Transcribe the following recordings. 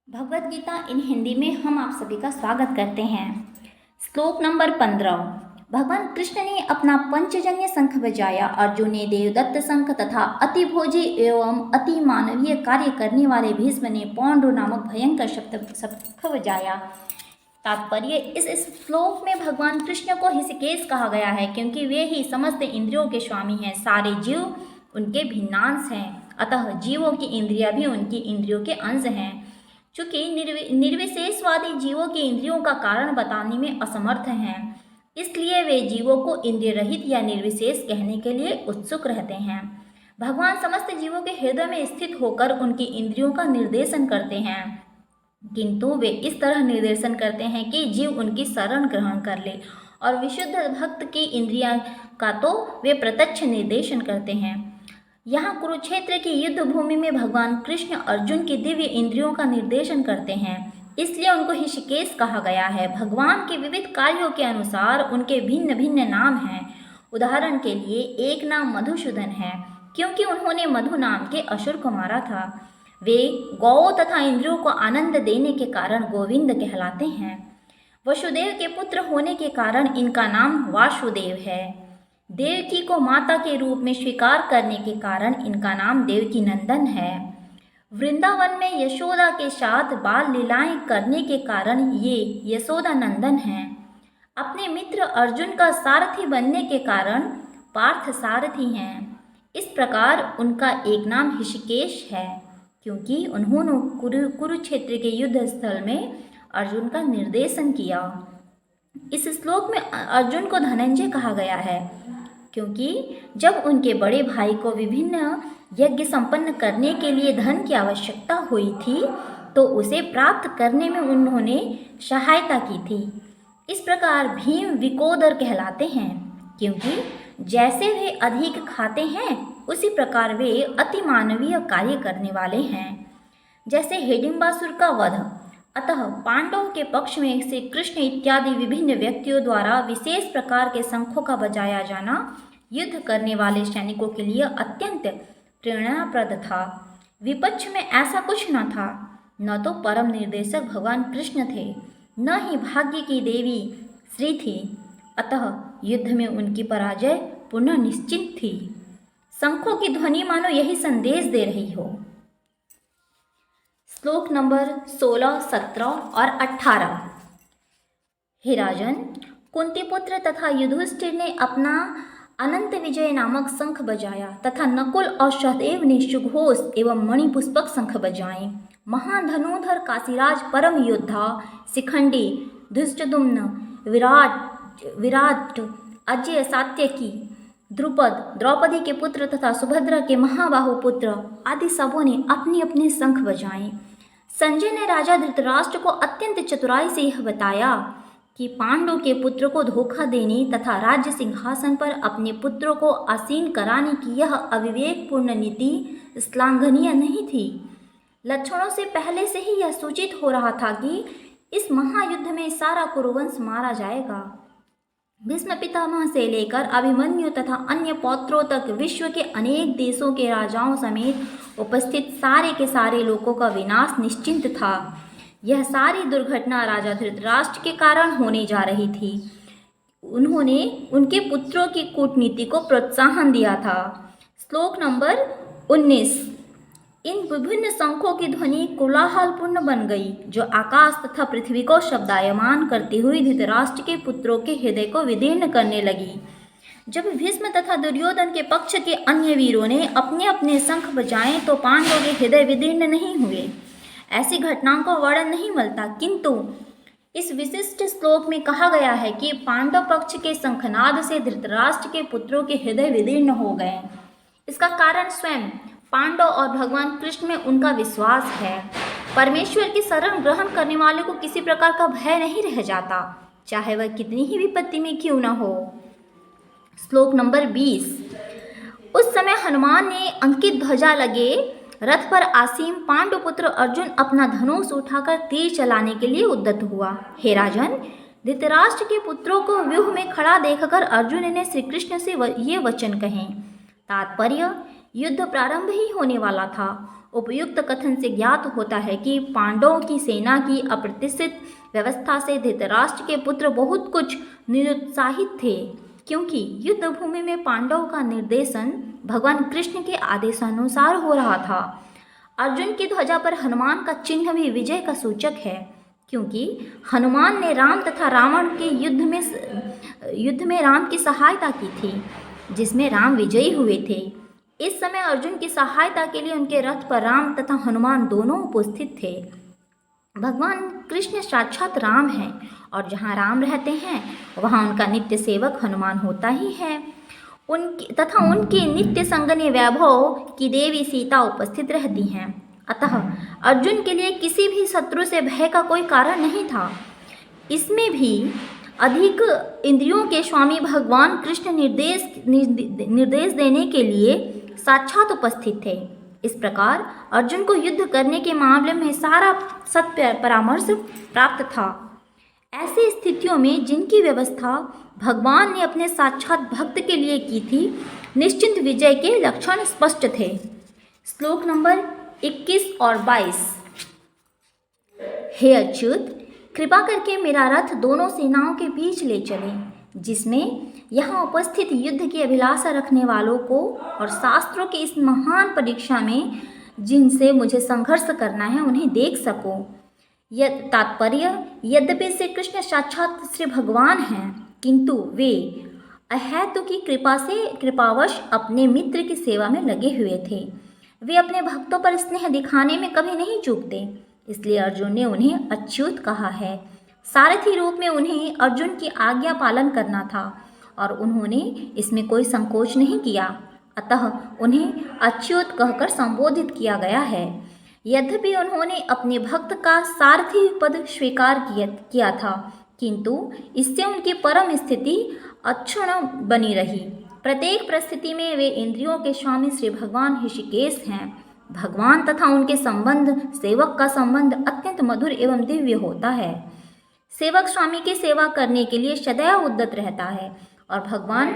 भगवत गीता इन हिंदी में हम आप सभी का स्वागत करते हैं। श्लोक नंबर 15। भगवान कृष्ण ने अपना पंचजन्य शंख बजाया। अर्जुन ने देवदत्त शंख तथा अति भोजी एवं अति मानवीय कार्य करने वाले भीष्म ने पौंड्र नामक भयंकर शंख बजाया। तात्पर्य, इस श्लोक में भगवान कृष्ण को ऋषिकेश कहा गया है क्योंकि वे ही समस्त इंद्रियों के स्वामी हैं। सारे जीव उनके भिन्नांश हैं, अतः जीवों की इंद्रियां भी उनकी इंद्रियों के अंश हैं। चूँकि निर्विशेषवादी जीवों की इंद्रियों का कारण बताने में असमर्थ हैं, इसलिए वे जीवों को इंद्रिय रहित या निर्विशेष कहने के लिए उत्सुक रहते हैं। भगवान समस्त जीवों के हृदय में स्थित होकर उनकी इंद्रियों का निर्देशन करते हैं, किंतु वे इस तरह निर्देशन करते हैं कि जीव उनकी शरण ग्रहण कर ले, और विशुद्ध भक्त की इंद्रियां का तो वे प्रत्यक्ष निर्देशन करते हैं। यहाँ कुरुक्षेत्र की युद्ध भूमि में भगवान कृष्ण अर्जुन की दिव्य इंद्रियों का निर्देशन करते हैं, इसलिए उनको ऋषिकेश कहा गया है। भगवान के विविध कार्यों के अनुसार उनके भिन्न भिन्न नाम हैं। उदाहरण के लिए एक नाम मधुसूदन है क्योंकि उन्होंने मधु नाम के असुर को मारा था। वे गौ तथा इंद्रियों को आनंद देने के कारण गोविंद कहलाते हैं। वसुदेव के पुत्र होने के कारण इनका नाम वासुदेव है। देवकी को माता के रूप में स्वीकार करने के कारण इनका नाम देवकी नंदन है। वृंदावन में यशोदा के साथ बाल लीलाएं करने के कारण ये यशोदा नंदन हैं। अपने मित्र अर्जुन का सारथी बनने के कारण पार्थ सारथी हैं। इस प्रकार उनका एक नाम ऋषिकेश है क्योंकि उन्होंने कुरुक्षेत्र के युद्ध स्थल में अर्जुन का निर्देशन किया। इस श्लोक में अर्जुन को धनंजय कहा गया है क्योंकि जब उनके बड़े भाई को विभिन्न यज्ञ संपन्न करने के लिए धन की आवश्यकता हुई थी तो उसे प्राप्त करने में उन्होंने सहायता की थी। इस प्रकार भीम विकोदर कहलाते हैं क्योंकि जैसे वे अधिक खाते हैं उसी प्रकार वे अति मानवीय कार्य करने वाले हैं, जैसे हिडिंबासुर का वध। अतः पांडवों के पक्ष में श्री कृष्ण इत्यादि विभिन्न व्यक्तियों द्वारा विशेष प्रकार के शंखों का बजाया जाना युद्ध करने वाले सैनिकों के लिए अत्यंत प्रेरणाप्रद था। विपक्ष में ऐसा कुछ न था, न तो परम निर्देशक भगवान कृष्ण थे, न ही भाग्य की देवी श्री थी। अतः युद्ध में उनकी पराजय पुनः निश्चित थी। शंखों की ध्वनि मानो यही संदेश दे रही हो। श्लोक नंबर 16, 17 और 18। हे राजन, कुंती पुत्र तथा युधिष्ठिर ने अपना अनंत विजय नामक शंख बजाया तथा नकुल और सहदेव ने सुघोष एवं मणिपुष्पक शंख बजाए। महाधनुधर काशीराज परम योद्धा शिखंडी धृष्टद्युम्न विराट अजय सात्यकी द्रुपद द्रौपदी के पुत्र तथा सुभद्रा के महाबाहु पुत्र आदि सबों ने अपने अपने शंख बजाए। संजय ने राजा धृतराष्ट्र को अत्यंत चतुराई से यह बताया कि पांडु के पुत्र को धोखा देने तथा राज्य सिंहासन पर अपने पुत्रों को आसीन कराने की यह अविवेकपूर्ण नीति श्लाघनीय नहीं थी। लक्षणों से पहले से ही यह सूचित हो रहा था कि इस महायुद्ध में सारा कुरुवंश मारा जाएगा। भीष्म पितामह से लेकर अभिमन्यु तथा अन्य पौत्रों तक विश्व के अनेक देशों के राजाओं समेत उपस्थित सारे के सारे लोगों का विनाश निश्चिंत था। यह सारी दुर्घटना राजा धृतराष्ट्र के कारण होने जा रही थी। उन्होंने उनके पुत्रों की कूटनीति को प्रोत्साहन दिया था। श्लोक नंबर 19। इन विभिन्न शंखों की ध्वनि कोलाहलपूर्ण बन गई जो आकाश तथा पृथ्वी को शब्दायमान करती हुई धृतराष्ट्र के पुत्रों के हृदय को विदीर्ण करने लगी। जब भीष्म तथा दुर्योधन के पक्ष के अन्य वीरों ने अपने अपने शंख बजाए तो पांडवों के हृदय विदीर्ण नहीं हुए। ऐसी घटनाओं का वर्णन नहीं मिलता, किंतु इस विशिष्ट श्लोक में कहा गया है कि पांडव पक्ष के शंखनाद से धृतराष्ट्र के पुत्रों के हृदय विदीर्ण हो गए। इसका कारण स्वयं पांडव और भगवान कृष्ण में उनका विश्वास है। परमेश्वर की शरण ग्रहण करने वाले को किसी प्रकार का भय नहीं रह जाता, चाहे वह कितनी ही विपत्ति में क्यों न हो। श्लोक नंबर 20। उस समय हनुमान ने अंकित ध्वजा लगे रथ पर आसीन पांडुपुत्र अर्जुन अपना धनुष उठाकर तीर चलाने के लिए उद्यत हुआ। हे राजन, धृतराष्ट्र के पुत्रों को व्यूह में खड़ा देखकर अर्जुन ने श्री कृष्ण से ये वचन कहे। तात्पर्य, युद्ध प्रारंभ ही होने वाला था। उपयुक्त कथन से ज्ञात होता है कि पांडवों की सेना की अप्रत्याशित व्यवस्था से धृतराष्ट्र के पुत्र बहुत कुछ निरुत्साहित थे, क्योंकि युद्ध भूमि में पांडवों का निर्देशन भगवान कृष्ण के आदेशानुसार हो रहा था। अर्जुन की ध्वजा पर हनुमान का चिन्ह भी विजय का सूचक है, क्योंकि हनुमान ने राम तथा रावण के युद्ध में राम की सहायता की थी, जिसमें राम विजयी हुए थे। इस समय अर्जुन की सहायता के लिए उनके रथ पर राम तथा हनुमान दोनों उपस्थित थे। भगवान कृष्ण साक्षात राम हैं और जहाँ राम रहते हैं वहाँ उनका नित्य सेवक हनुमान होता ही है। उनके नित्य संगनी वैभव की देवी सीता उपस्थित रहती हैं। अतः अर्जुन के लिए किसी भी शत्रु से भय का कोई कारण नहीं था। इसमें भी अधिक इंद्रियों के स्वामी भगवान कृष्ण निर्देश देने के लिए साक्षात उपस्थित थे। इस प्रकार अर्जुन को युद्ध करने के मामले में सारा सत्य परामर्श प्राप्त था। ऐसी स्थितियों में जिनकी व्यवस्था भगवान ने अपने साक्षात भक्त के लिए की थी, निश्चिंत विजय के लक्षण स्पष्ट थे। श्लोक नंबर 21 और 22। हे अच्युत, कृपा करके मेरा रथ दोनों सेनाओं के बीच ले चले, जिसमें यहाँ उपस्थित युद्ध की अभिलाषा रखने वालों को और शास्त्रों की इस महान परीक्षा में जिनसे मुझे संघर्ष करना है उन्हें देख सको। यह तात्पर्य, यद्यपि श्री कृष्ण साक्षात श्री भगवान हैं, किंतु वे अहेतु की कृपा से कृपावश अपने मित्र की सेवा में लगे हुए थे। वे अपने भक्तों पर स्नेह दिखाने में कभी नहीं चूकते, इसलिए अर्जुन ने उन्हें अच्युत कहा है। सारथी रूप में उन्हें अर्जुन की आज्ञा पालन करना था और उन्होंने इसमें कोई संकोच नहीं किया, अतः उन्हें अच्युत कहकर संबोधित किया गया है। यद्यपि उन्होंने अपने भक्त का सारथी पद स्वीकार किया था, किंतु इससे उनकी परम स्थिति अक्षुण्ण बनी रही। प्रत्येक परिस्थिति में वे इंद्रियों के स्वामी श्री भगवान ऋषिकेश हैं। भगवान तथा उनके संबंध, सेवक का संबंध अत्यंत मधुर एवं दिव्य होता है। सेवक स्वामी की सेवा करने के लिए सदैव उद्यत रहता है और भगवान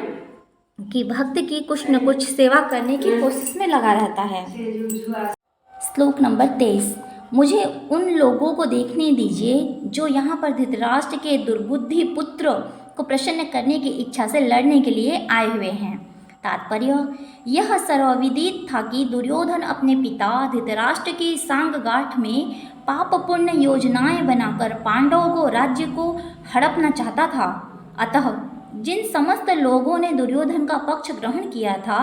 की भक्त की कुछ न कुछ सेवा करने की कोशिश में लगा रहता है। श्लोक नंबर 23। मुझे उन लोगों को देखने दीजिए जो यहाँ पर धृतराष्ट्र के दुर्बुद्धि पुत्र को प्रसन्न करने की इच्छा से लड़ने के लिए आए हुए हैं। तात्पर्य, यह सर्वविदित था कि दुर्योधन अपने पिता धृतराष्ट्र की सांगगांठ में पाप पुण्य योजनाएं बनाकर पांडवों को राज्य को हड़पना चाहता था। अतः जिन समस्त लोगों ने दुर्योधन का पक्ष ग्रहण किया था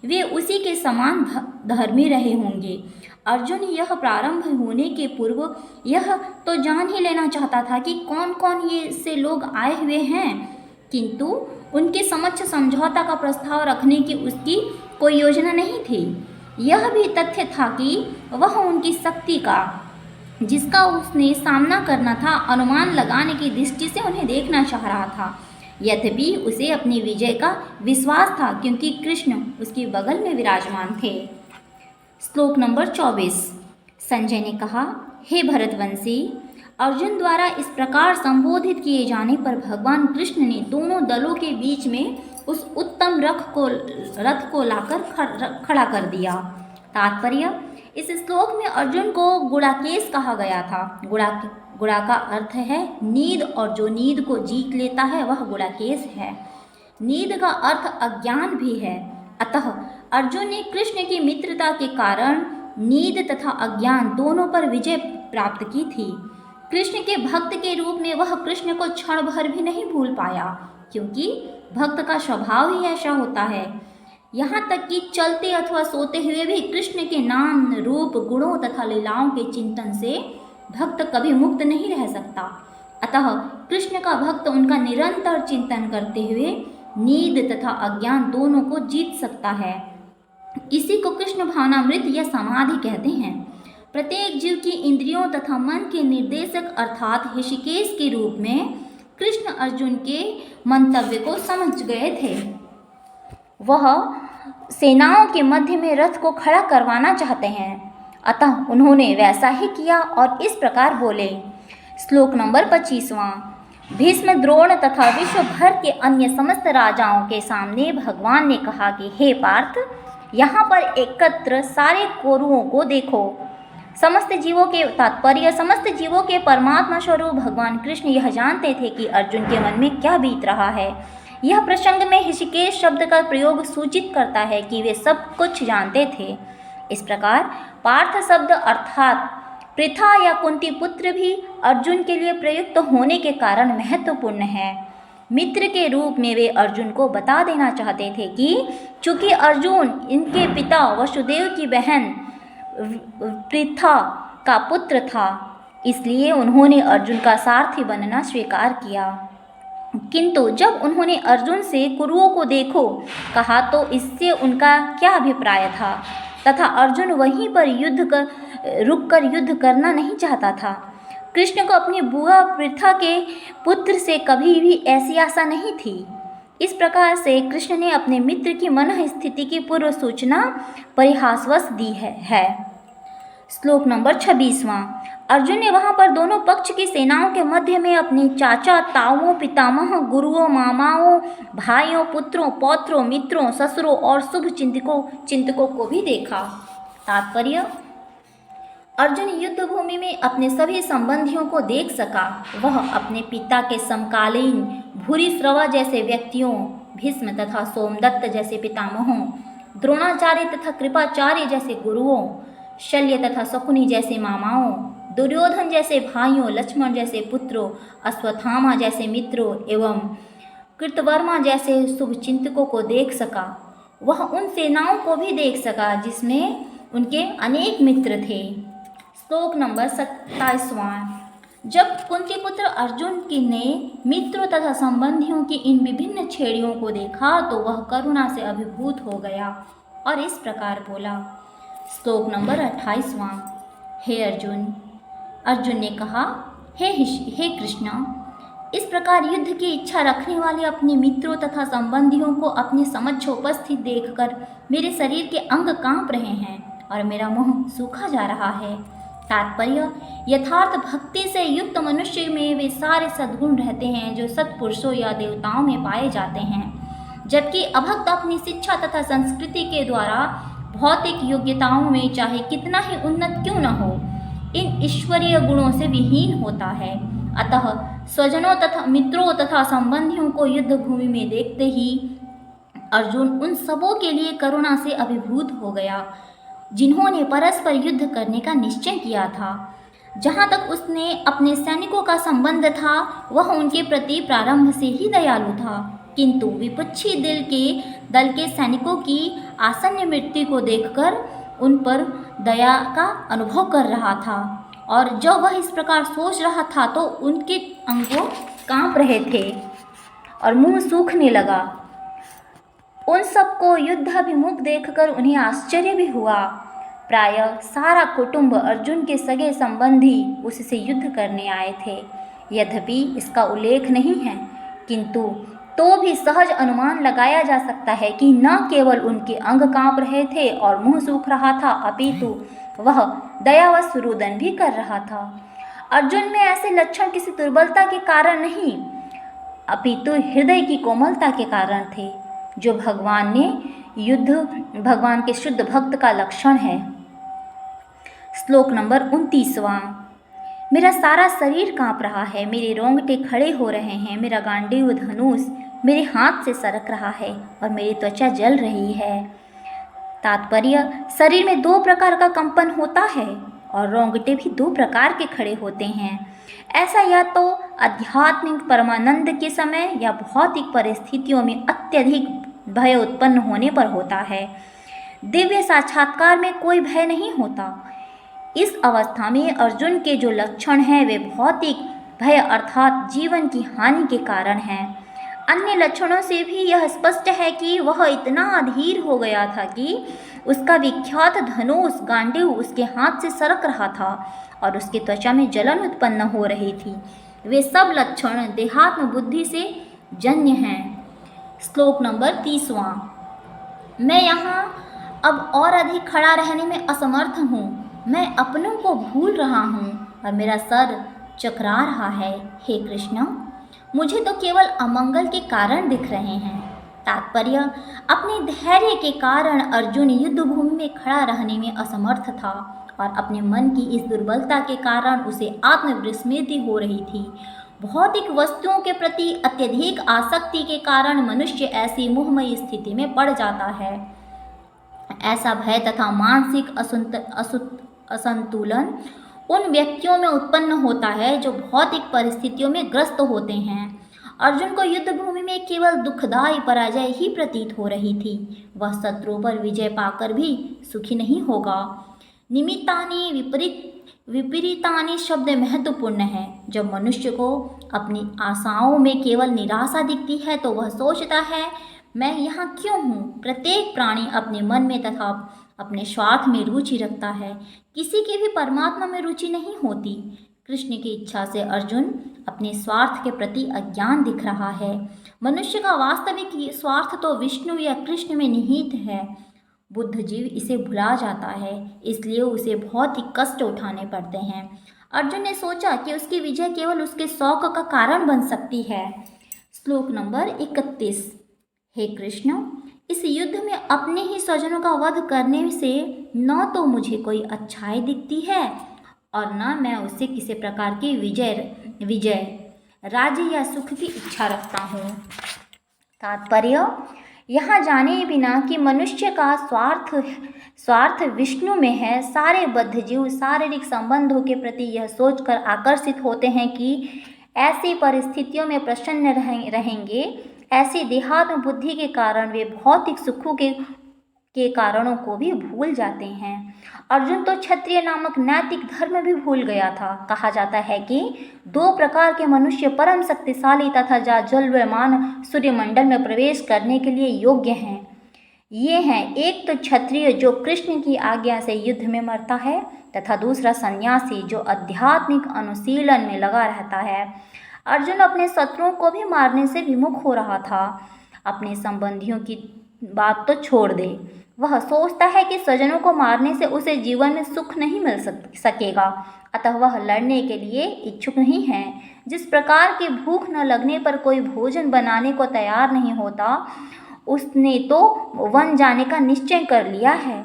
वे उसी के समान धर्मी रहे होंगे। अर्जुन यह प्रारंभ होने के पूर्व यह तो जान ही लेना चाहता था कि कौन कौन ये से लोग आए हुए हैं, किंतु उनके समक्ष समझौता का प्रस्ताव रखने की उसकी कोई योजना नहीं थी। यह भी तथ्य था कि वह उनकी शक्ति का, जिसका उसने सामना करना था, अनुमान लगाने की दृष्टि से उन्हें देखना चाह रहा था। यद्यपि उसे अपनी विजय का विश्वास था, क्योंकि कृष्ण उसके बगल में विराजमान थे। श्लोक नंबर 24। संजय ने कहा, हे भरतवंशी, अर्जुन द्वारा इस प्रकार संबोधित किए जाने पर भगवान कृष्ण ने दोनों दलों के बीच में उस उत्तम रथ को लाकर खड़ा कर दिया। तात्पर्य, इस श्लोक में अर्जुन को गुड़ाकेश कहा गया था। गुड़ा का अर्थ है नींद, और जो नींद को जीत लेता है वह गुड़ाकेश है। नींद का अर्थ अज्ञान भी है। अतः अर्जुन ने कृष्ण की मित्रता के कारण नींद तथा अज्ञान दोनों पर विजय प्राप्त की थी। कृष्ण के भक्त के रूप में वह कृष्ण को क्षण भर भी नहीं भूल पाया, क्योंकि भक्त का स्वभाव ही ऐसा होता है। यहाँ तक कि चलते अथवा सोते हुए भी कृष्ण के नाम, रूप, गुणों तथा लीलाओं के चिंतन से भक्त कभी मुक्त नहीं रह सकता। अतः कृष्ण का भक्त उनका निरंतर चिंतन करते हुए नींद तथा अज्ञान दोनों को जीत सकता है। इसी को कृष्ण भावनामृत या समाधि कहते हैं। प्रत्येक जीव की इंद्रियों तथा मन के निर्देशक अर्थात ऋषिकेश के रूप में कृष्ण अर्जुन के मंतव्य को समझ गए थे। वह सेनाओं के मध्य में रथ को खड़ा करवाना चाहते हैं, अतः उन्होंने वैसा ही किया और इस प्रकार बोले। श्लोक नंबर 25वां। भीष्म, द्रोण तथा विश्व भर के अन्य समस्त राजाओं के सामने भगवान ने कहा कि हे पार्थ, यहाँ पर एकत्र सारे कौरवों को देखो। समस्त जीवों के तात्पर्य, समस्त जीवों के परमात्मा स्वरूप भगवान कृष्ण यह जानते थे कि अर्जुन के मन में क्या बीत रहा है। यह प्रसंग में ऋषिकेश शब्द का प्रयोग सूचित करता है कि वे सब कुछ जानते थे। इस प्रकार पार्थ शब्द अर्थात पृथा या कुंती पुत्र भी अर्जुन के लिए प्रयुक्त होने के कारण महत्वपूर्ण है। मित्र के रूप में वे अर्जुन को बता देना चाहते थे कि चूंकि अर्जुन इनके पिता वसुदेव की बहन पृथा का पुत्र था, इसलिए उन्होंने अर्जुन का सारथी बनना स्वीकार किया। किंतु जब उन्होंने अर्जुन से कुरुओं को देखो कहा तो इससे उनका क्या अभिप्राय था तथा अर्जुन वहीं पर रुककर युद्ध करना नहीं चाहता था। कृष्ण को अपनी बुआ पृथा के पुत्र से कभी भी ऐसी आशा नहीं थी। इस प्रकार से कृष्ण ने अपने मित्र की मन स्थिति की पूर्व सूचना परिहासवश दी है। श्लोक नंबर 26वां। अर्जुन ने वहाँ पर दोनों पक्ष की सेनाओं के मध्य में अपने चाचा, ताऊओं, पितामह, गुरुओं, मामाओं, भाइयों, पुत्रों, पौत्रों, मित्रों, ससुरों और शुभ चिंतकों को भी देखा। तात्पर्य, अर्जुन युद्ध भूमि में अपने सभी संबंधियों को देख सका। वह अपने पिता के समकालीन भूरिश्रवा जैसे व्यक्तियों, भीष्म तथा सोमदत्त जैसे पितामहों, द्रोणाचार्य तथा कृपाचार्य जैसे गुरुओं, शल्य तथा शकुनी जैसे मामाओं, दुर्योधन जैसे भाइयों, लक्ष्मण जैसे पुत्रों, अश्वत्थामा जैसे मित्रों एवं कृतवर्मा जैसे शुभचिंतकों को देख सका। वह उन सेनाओं को भी देख सका जिसमें उनके अनेक मित्र थे। श्लोक नंबर 27वां। जब कुंती पुत्र अर्जुन ने मित्रों तथा संबंधियों की इन विभिन्न छेड़ियों को देखा तो वह करुणा से अभिभूत हो गया और इस प्रकार बोला। श्लोक नंबर 28वां। हे अर्जुन, अर्जुन ने कहा, हे कृष्ण, इस प्रकार युद्ध की इच्छा रखने वाले अपने मित्रों तथा संबंधियों को अपने समक्ष उपस्थित देखकर मेरे शरीर के अंग कांप रहे हैं और मेरा मुंह सूखा जा रहा है। तात्पर्य, यथार्थ भक्ति से युक्त मनुष्य में वे सारे सद्गुण रहते हैं जो सत्पुरुषों या देवताओं में पाए जाते हैं, जबकि अभक्त अपनी शिक्षा तथा संस्कृति के द्वारा भौतिक योग्यताओं में चाहे कितना ही उन्नत क्यों न हो, इन ईश्वरीय गुणों से विहीन होता है। अतः स्वजनों तथा मित्रों तथा संबंधियों को युद्ध भूमि में देखते ही अर्जुन उन सबों के लिए करुणा से अभिभूत हो गया जिन्होंने परस्पर युद्ध करने का निश्चय किया था। जहाँ तक उसने अपने सैनिकों का संबंध था वह उनके प्रति प्रारंभ से ही दयालु था, किंतु विपक्षी दल के सैनिकों की आसन्न मृत्यु को देखकर उन पर दया का अनुभव कर रहा था और जब वह इस प्रकार सोच रहा था तो उनके अंगों कांप रहे थे और मुंह सूखने लगा। उन सबको युद्धाभिमुख देखकर उन्हें आश्चर्य भी हुआ। प्रायः सारा कुटुंब अर्जुन के सगे संबंधी उससे युद्ध करने आए थे। यद्यपि इसका उल्लेख नहीं है, किंतु तो भी सहज अनुमान लगाया जा सकता है कि न केवल उनके अंग कांप रहे थे और मुंह सूख रहा था, अपितु वह दयावश रुदन भी कर रहा था। अर्जुन में ऐसे लक्षण किसी दुर्बलता के कारण नहीं, अपितु हृदय की कोमलता के कारण थे, जो भगवान के शुद्ध भक्त का लक्षण है। श्लोक नंबर 29वां। मेरा सारा शरीर कांप रहा है, मेरे रोंगटे खड़े हो रहे हैं, मेरा गांडीव धनुष मेरे हाथ से सरक रहा है और मेरी त्वचा जल रही है। तात्पर्य, शरीर में दो प्रकार का कंपन होता है और रोंगटे भी दो प्रकार के खड़े होते हैं। ऐसा या तो आध्यात्मिक परमानंद के समय या भौतिक परिस्थितियों में अत्यधिक भय उत्पन्न होने पर होता है। दिव्य साक्षात्कार में कोई भय नहीं होता। इस अवस्था में अर्जुन के जो लक्षण हैं वे भौतिक भय अर्थात जीवन की हानि के कारण हैं। अन्य लक्षणों से भी यह स्पष्ट है कि वह इतना अधीर हो गया था कि उसका विख्यात धनुष गांडीव उसके हाथ से सरक रहा था और उसकी त्वचा में जलन उत्पन्न हो रही थी। वे सब लक्षण देहात्म बुद्धि से जन्य हैं। श्लोक नंबर 30वां। मैं यहाँ अब और अधिक खड़ा रहने में असमर्थ हूँ, मैं अपनों को भूल रहा हूँ और मेरा सर चकरा रहा है। हे कृष्ण, मुझे तो केवल अमंगल के कारण दिख रहे हैं। तात्पर्य, अपने धैर्य के कारण अर्जुन युद्ध भूमि में खड़ा रहने में असमर्थ था और अपने मन की इस दुर्बलता के कारण उसे आत्मविस्मृति हो रही थी। भौतिक वस्तुओं के प्रति अत्यधिक आसक्ति के कारण मनुष्य ऐसी मोहमयी स्थिति में पड़ जाता है। ऐसा भय तथा मानसिक असंतुलन उन व्यक्तियों में उत्पन्न होता है जो भौतिक परिस्थितियों में ग्रस्त होते हैं। अर्जुन को युद्ध भूमि में केवल दुखदायी पराजय ही प्रतीत हो रही थी। वह शत्रु पर विजय पाकर भी सुखी नहीं होगा। निमित्तानि विपरीतानि शब्द महत्वपूर्ण है। जब मनुष्य को अपनी आशाओं में केवल निराशा दिखती है तो वह सोचता है, मैं यहाँ क्यों हूँ। प्रत्येक प्राणी अपने मन में तथा अपने स्वार्थ में रुचि रखता है, किसी की भी परमात्मा में रुचि नहीं होती। कृष्ण की इच्छा से अर्जुन अपने स्वार्थ के प्रति अज्ञान दिख रहा है। मनुष्य का वास्तविक स्वार्थ तो विष्णु या कृष्ण में निहित है। बुद्ध जीव इसे भुला जाता है, इसलिए उसे बहुत ही कष्ट उठाने पड़ते हैं। अर्जुन ने सोचा कि उसकी विजय केवल उसके शौक का कारण बन सकती है। श्लोक नंबर 31। हे कृष्ण, इस युद्ध में अपने ही स्वजनों का वध करने से न तो मुझे कोई अच्छाई दिखती है और न मैं उससे किसी प्रकार की विजय, राज्य या सुख की इच्छा रखता हूँ। तात्पर्य, यहाँ जाने बिना कि मनुष्य का स्वार्थ विष्णु में है, सारे बद्ध जीव शारीरिक संबंधों के प्रति यह सोचकर आकर्षित होते हैं कि ऐसी परिस्थितियों में प्रसन्न रहेंगे। ऐसी देहात्म बुद्धि के कारण वे भौतिक सुखों के कारणों को भी भूल जाते हैं। अर्जुन तो क्षत्रिय नामक नैतिक धर्म भी भूल गया था। कहा जाता है कि 2 प्रकार के मनुष्य परम शक्तिशाली तथा जाज्वल्यमान सूर्यमंडल में प्रवेश करने के लिए योग्य हैं। ये हैं, एक तो क्षत्रिय जो कृष्ण की आज्ञा से युद्ध में मरता है तथा दूसरा सन्यासी जो आध्यात्मिक अनुशीलन में लगा रहता है। अर्जुन अपने शत्रुओं को भी मारने से विमुख हो रहा था। अपने संबंधियों की बात तो छोड़ दे, वह सोचता है कि स्वजनों को मारने से उसे जीवन में सुख नहीं मिल सकेगा, अतः वह लड़ने के लिए इच्छुक नहीं है। जिस प्रकार की भूख न लगने पर कोई भोजन बनाने को तैयार नहीं होता, उसने तो वन जाने का निश्चय कर लिया है,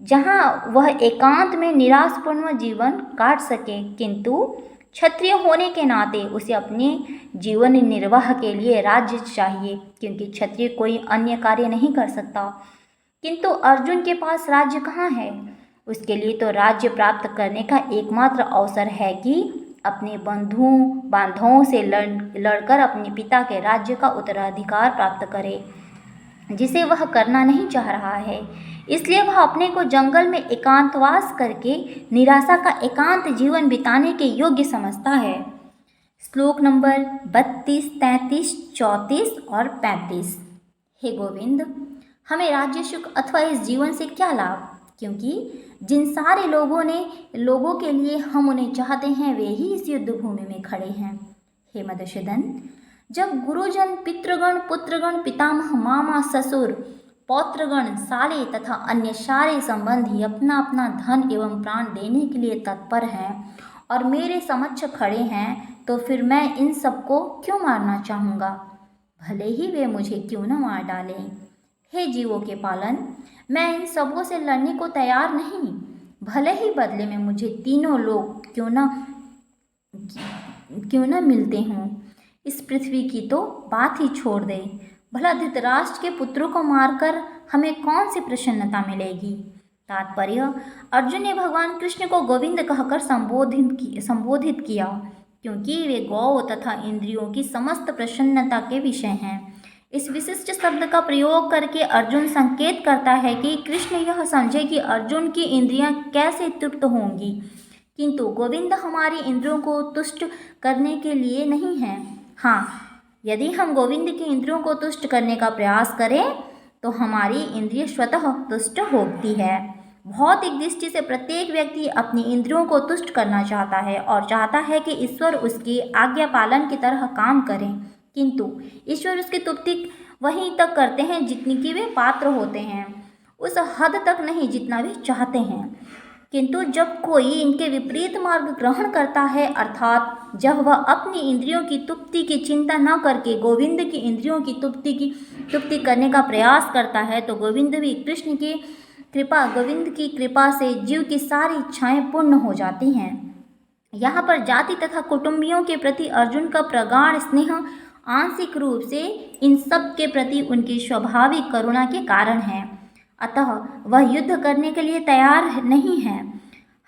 जहाँ वह एकांत में निराशपूर्ण जीवन काट सके। किंतु क्षत्रिय होने के नाते उसे अपने जीवन निर्वाह के लिए राज्य चाहिए, क्योंकि क्षत्रिय कोई अन्य कार्य नहीं कर सकता। किंतु अर्जुन के पास राज्य कहाँ है? उसके लिए तो राज्य प्राप्त करने का एकमात्र अवसर है कि अपने बांधवों से लड़कर अपने पिता के राज्य का उत्तराधिकार प्राप्त करे, जिसे वह करना नहीं चाह रहा है। इसलिए वह अपने को जंगल में एकांतवास करके निराशा का एकांत जीवन बिताने के योग्य समझता है। श्लोक नंबर 32, 33, 34 और 35। हे गोविंद, हमें राज्य सुख अथवा इस जीवन से क्या लाभ, क्योंकि जिन सारे लोगों के लिए हम उन्हें चाहते हैं वे ही इस युद्ध भूमि में खड़े हैं। हे मधुसूदन, जब गुरुजन, पितृगण, पुत्रगण, पितामह, मामा, ससुर, पौत्रगण, साले तथा अन्य सारे संबंधी अपना अपना धन एवं प्राण देने के लिए तत्पर हैं और मेरे समक्ष खड़े हैं, तो फिर मैं इन सबको क्यों मारना चाहूँगा, भले ही वे मुझे क्यों न मार डालें। हे जीवों के पालन, मैं इन सबों से लड़ने को तैयार नहीं, भले ही बदले में मुझे तीनों लोग क्यों न मिलते हों। इस पृथ्वी की तो बात ही छोड़ दे, भला धृतराष्ट्र के पुत्रों को मारकर हमें कौन सी प्रसन्नता मिलेगी। तात्पर्य, अर्जुन ने भगवान कृष्ण को गोविंद कहकर संबोधित किया, क्योंकि वे गौ तथा इंद्रियों की समस्त प्रसन्नता के विषय हैं। इस विशिष्ट शब्द का प्रयोग करके अर्जुन संकेत करता है कि कृष्ण यह समझे कि अर्जुन की इंद्रियां कैसे तृप्त होंगी, किंतु गोविंद हमारी इंद्रियों को तुष्ट करने के लिए नहीं है। हाँ, यदि हम गोविंद की इंद्रियों को तुष्ट करने का प्रयास करें तो हमारी इंद्रिय स्वतः तुष्ट होती है। भौतिक दृष्टि से प्रत्येक व्यक्ति अपनी इंद्रियों को तुष्ट करना चाहता है और चाहता है कि ईश्वर उसकी आज्ञा पालन की तरह काम करें, किंतु ईश्वर उसकी तृप्ति वहीं तक करते हैं जितनी कि वे पात्र होते हैं, उस हद तक नहीं जितना वे चाहते हैं। किंतु जब कोई इनके विपरीत मार्ग ग्रहण करता है, अर्थात जब वह अपनी इंद्रियों की तृप्ति की चिंता न करके गोविंद की इंद्रियों की तृप्ति करने का प्रयास करता है, तो गोविंद की कृपा से जीव की सारी इच्छाएं पूर्ण हो जाती हैं। यहाँ पर जाति तथा कुटुंबियों के प्रति अर्जुन का प्रगाढ़ स्नेह आंशिक रूप से इन सब के प्रति उनकी स्वाभाविक करुणा के कारण है। अतः वह युद्ध करने के लिए तैयार नहीं है।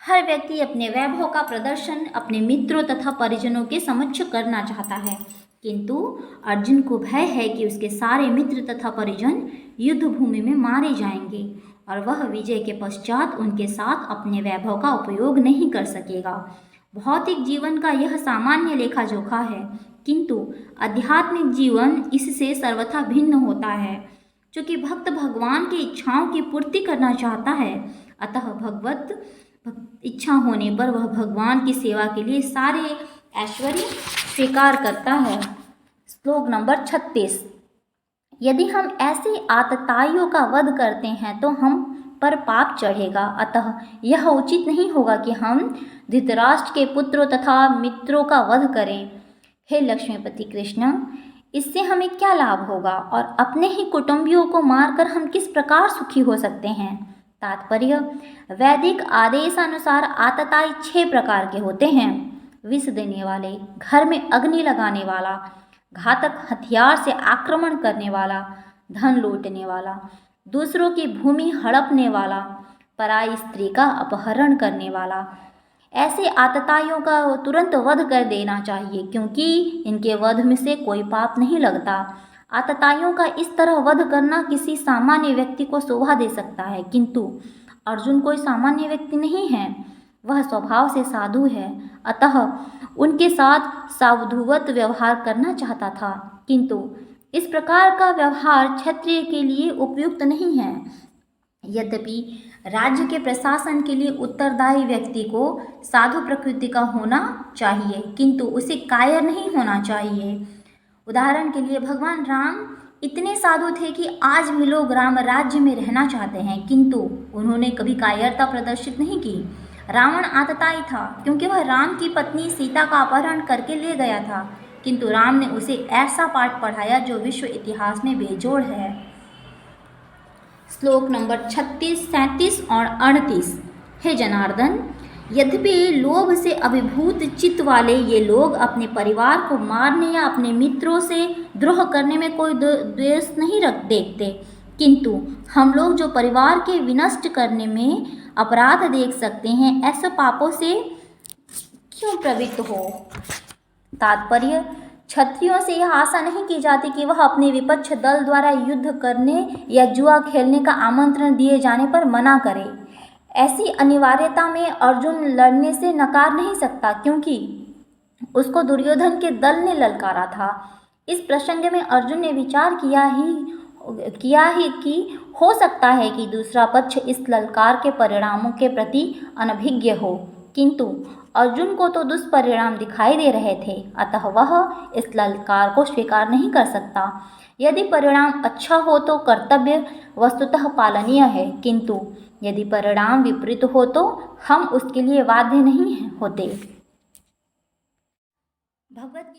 हर व्यक्ति अपने वैभव का प्रदर्शन अपने मित्रों तथा परिजनों के समक्ष करना चाहता है, किंतु अर्जुन को भय है कि उसके सारे मित्र तथा परिजन युद्ध भूमि में मारे जाएंगे और वह विजय के पश्चात उनके साथ अपने वैभव का उपयोग नहीं कर सकेगा। भौतिक जीवन का यह सामान्य लेखा जोखा है, किंतु आध्यात्मिक जीवन इससे सर्वथा भिन्न होता है। चूँकि भक्त भगवान की इच्छाओं की पूर्ति करना चाहता है, अतः भगवत इच्छा होने पर वह भगवान की सेवा के लिए सारे ऐश्वर्य स्वीकार करता है। श्लोक नंबर 36। यदि हम ऐसे आतताइयों का वध करते हैं तो हम पर पाप चढ़ेगा, अतः यह उचित नहीं होगा कि हम धृतराष्ट्र के पुत्रों तथा मित्रों का वध करें। हे लक्ष्मीपति कृष्ण, इससे हमें क्या लाभ होगा और अपने ही कुटुंबियों को मारकर हम किस प्रकार सुखी हो सकते हैं। तात्पर्य, वैदिक आदेशानुसार आतताई 6 प्रकार के होते हैं। विष देने वाले, घर में अग्नि लगाने वाला, घातक हथियार से आक्रमण करने वाला, धन लूटने वाला, दूसरों की भूमि हड़पने वाला, पराई स्त्री का अपहरण करने वाला। ऐसे आतताइयों का तुरंत वध कर देना चाहिए, क्योंकि इनके वध में से कोई पाप नहीं लगता। आतताइयों का इस तरह वध करना किसी सामान्य व्यक्ति को शोभा दे सकता है, किंतु अर्जुन कोई सामान्य व्यक्ति नहीं है, वह स्वभाव से साधु है। अतः उनके साथ सावधूवत व्यवहार करना चाहता था, किंतु इस प्रकार का व्यवहार क्षत्रिय के लिए उपयुक्त नहीं है। यद्यपि राज्य के प्रशासन के लिए उत्तरदायी व्यक्ति को साधु प्रकृति का होना चाहिए, किंतु उसे कायर नहीं होना चाहिए। उदाहरण के लिए भगवान राम इतने साधु थे कि आज भी लोग राम राज्य में रहना चाहते हैं, किंतु उन्होंने कभी कायरता प्रदर्शित नहीं की। रावण आतताई था, क्योंकि वह राम की पत्नी सीता का अपहरण करके ले गया था, किंतु राम ने उसे ऐसा पाठ पढ़ाया जो विश्व इतिहास में बेजोड़ है। श्लोक नंबर 36, 37 और 38। हे जनार्दन, यद्यपि लोभ से अभिभूत चित्त वाले ये लोग अपने परिवार को मारने या अपने मित्रों से द्रोह करने में कोई द्वेष नहीं देखते, किंतु हम लोग जो परिवार के विनष्ट करने में अपराध देख सकते हैं, ऐसे पापों से क्यों प्रवृत्त हो। तात्पर्य, क्षत्रियों से यह आशा नहीं की जाती कि वह अपने विपक्ष दल द्वारा युद्ध करने या जुआ खेलने का आमंत्रण दिए जाने पर मना करे। ऐसी अनिवार्यता में अर्जुन लड़ने से नकार नहीं सकता, क्योंकि उसको दुर्योधन के दल ने ललकारा था। इस प्रसंग में अर्जुन ने विचार किया ही कि हो सकता है कि दूसरा पक्ष इस ललकार के परिणामों के प्रति अनभिज्ञ हो, किंतु अर्जुन को तो दुष्परिणाम दिखाई दे रहे थे, अतः वह इस ललकार को स्वीकार नहीं कर सकता। यदि परिणाम अच्छा हो तो कर्तव्य वस्तुतः पालनीय है, किंतु यदि परिणाम विपरीत हो तो हम उसके लिए बाध्य नहीं होते। भगवत